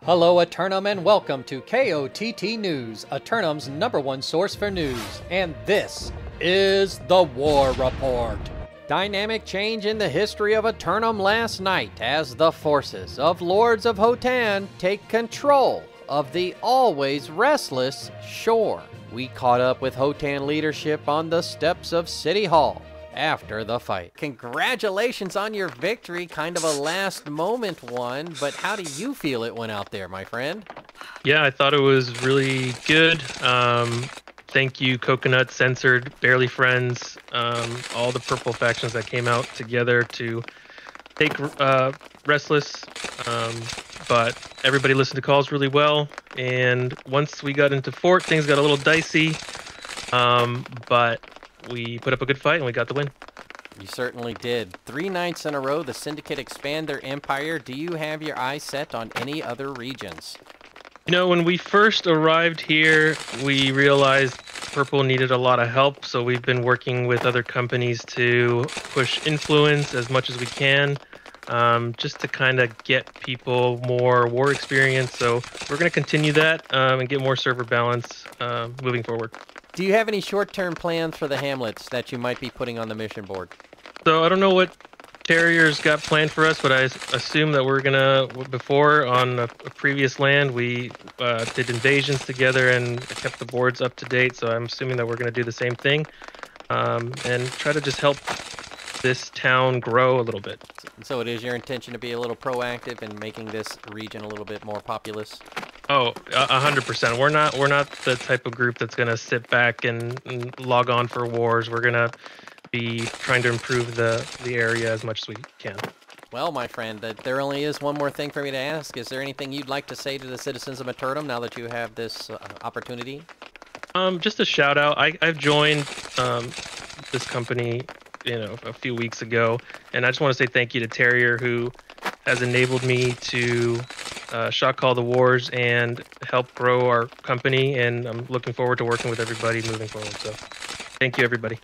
Hello Eternum and welcome to KOTT News, Eternum's #1 source for news, and this is the War Report. Dynamic change in the history of Eternum last night as the forces of Lords of Hotan take control of the always restless shore. We caught up with Hotan leadership on the steps of City Hall after the fight. Congratulations on your victory, kind of a last moment one, but how do you feel it went out there, my friend? Yeah, I thought it was really good. Thank you, Coconut, Censored, Barely Friends, all the purple factions that came out together to take Restless, but everybody listened to calls really well, and once we got into Fort, things got a little dicey, but we put up a good fight and we got the win. You certainly did. 3 nights in a row, the Syndicate expand their empire. Do you have your eyes set on any other regions? You know, when we first arrived here, we realized Purple needed a lot of help, so we've been working with other companies to push influence as much as we can, just to kind of get people more war experience. So we're going to continue that and get more server balance moving forward. Do you have any short-term plans for the hamlets that you might be putting on the mission board? So I don't know what Terrier's got planned for us, but I assume that we're gonna, before on a previous land, we did invasions together and kept the boards up to date, so I'm assuming that we're gonna do the same thing and try to just help this town grow a little bit. So it is your intention to be a little proactive in making this region a little bit more populous? Oh, 100%. We're not the type of group that's gonna sit back and log on for wars. We're gonna be trying to improve the area as much as we can. Well, my friend, there only is one more thing for me to ask. Is there anything you'd like to say to the citizens of Eternum now that you have this opportunity? Just a shout out. I've joined this company, a few weeks ago, and I just want to say thank you to Terrier, who has enabled me to shot call the wars and help grow our company, and I'm looking forward to working with everybody moving forward. So thank you, everybody.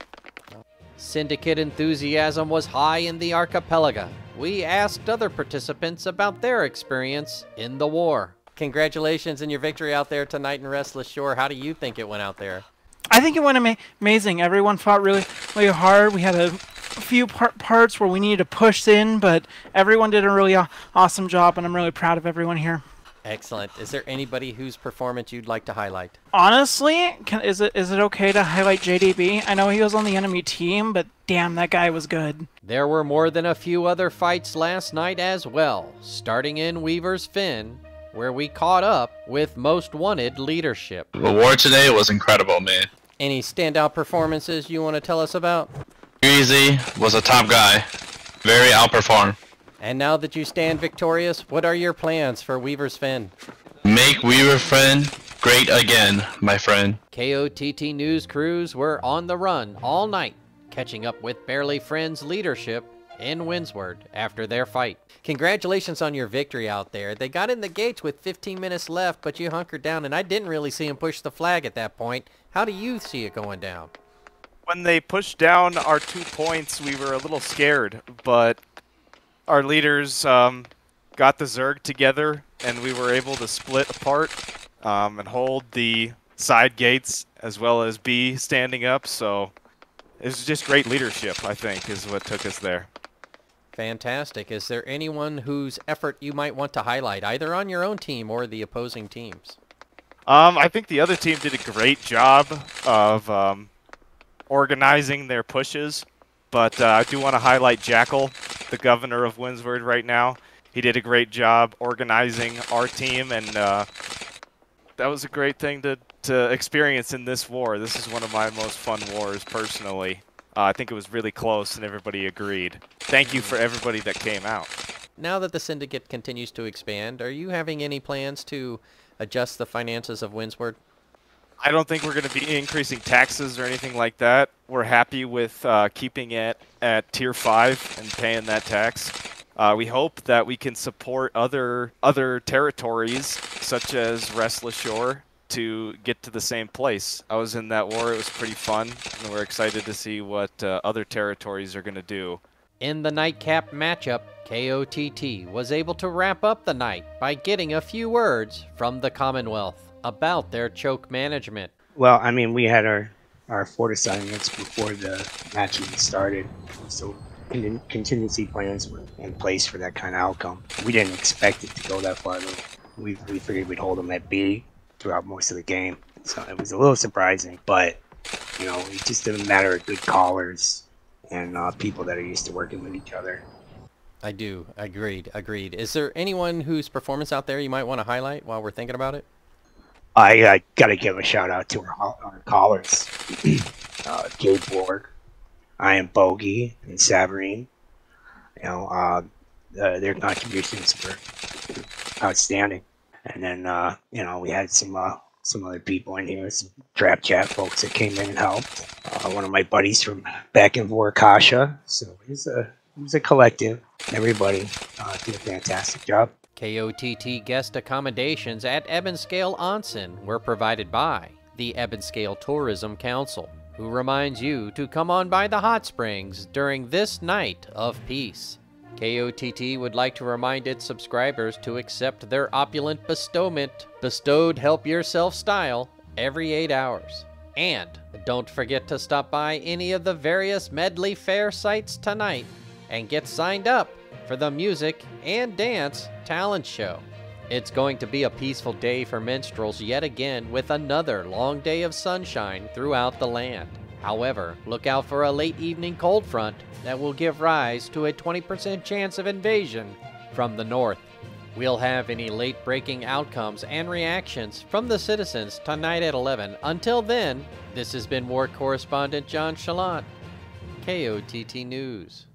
Syndicate enthusiasm was high in the archipelago. We asked other participants about their experience in the war. Congratulations on your victory out there tonight in Restless Shore. How do you think it went out there? I think it went amazing. Everyone fought really, really hard. We had a few parts where we needed to push in, but everyone did a really awesome job, and I'm really proud of everyone here. Excellent. Is there anybody whose performance you'd like to highlight? Honestly, is it okay to highlight JDB? I know he was on the enemy team, but damn, that guy was good. There were more than a few other fights last night as well, starting in Weaver's Fen, where we caught up with Most Wanted leadership. The war today was incredible, man. Any standout performances you want to tell us about? Easy was a top guy. Very outperformed. And now that you stand victorious, what are your plans for Weaver's Fen? Make Weaver Friend great again, my friend. KOTT news crews were on the run all night, catching up with Barely Friends leadership in Windsward after their fight. Congratulations on your victory out there. They got in the gates with 15 minutes left, but you hunkered down, and I didn't really see him push the flag at that point. How do you see it going down? When they pushed down our 2 points, we were a little scared, but our leaders got the Zerg together, and we were able to split apart and hold the side gates as well as B standing up. So it was just great leadership, I think, is what took us there. Fantastic. Is there anyone whose effort you might want to highlight, either on your own team or the opposing teams? I think the other team did a great job of organizing their pushes, but I do want to highlight Jackal, the governor of Windsward right now. He did a great job organizing our team, and that was a great thing to experience in this war. This is one of my most fun wars, personally. I think it was really close, and everybody agreed. Thank you for everybody that came out. Now that the Syndicate continues to expand, are you having any plans to adjust the finances of Windsward? I don't think we're going to be increasing taxes or anything like that. We're happy with keeping it at Tier 5 and paying that tax. We hope that we can support other territories, such as Restless Shore, to get to the same place. I was in that war. It was pretty fun, and we're excited to see what other territories are going to do. In the nightcap matchup, KOTT was able to wrap up the night by getting a few words from the Commonwealth about their choke management. Well, I mean, we had our fort assignments before the match even started, so contingency plans were in place for that kind of outcome. We didn't expect it to go that far, though. We figured we'd hold them at B throughout most of the game, so it was a little surprising, but, you know, it's just a matter of good callers and people that are used to working with each other. I do. Agreed. Is there anyone whose performance out there you might want to highlight while we're thinking about it? I got to give a shout out to our callers. Gabe Borg, I Am Bogey, and Savarine. You know, their contributions were outstanding. And then, you know, we had some other people in here, some Trap Chat folks that came in and helped. One of my buddies from back in Vorkasha. So it was a collective. Everybody did a fantastic job. KOTT guest accommodations at Ebonscale Onsen were provided by the Ebonscale Tourism Council, who reminds you to come on by the hot springs during this night of peace. KOTT would like to remind its subscribers to accept their opulent bestowment, bestowed help yourself style, every 8 hours. And don't forget to stop by any of the various Medley Fair sites tonight and get signed up for the music and dance talent show. It's going to be a peaceful day for minstrels yet again, with another long day of sunshine throughout the land. However, look out for a late evening cold front that will give rise to a 20% chance of invasion from the north. We'll have any late breaking outcomes and reactions from the citizens tonight at 11. Until then, this has been War Correspondent JChalant, KOTT News.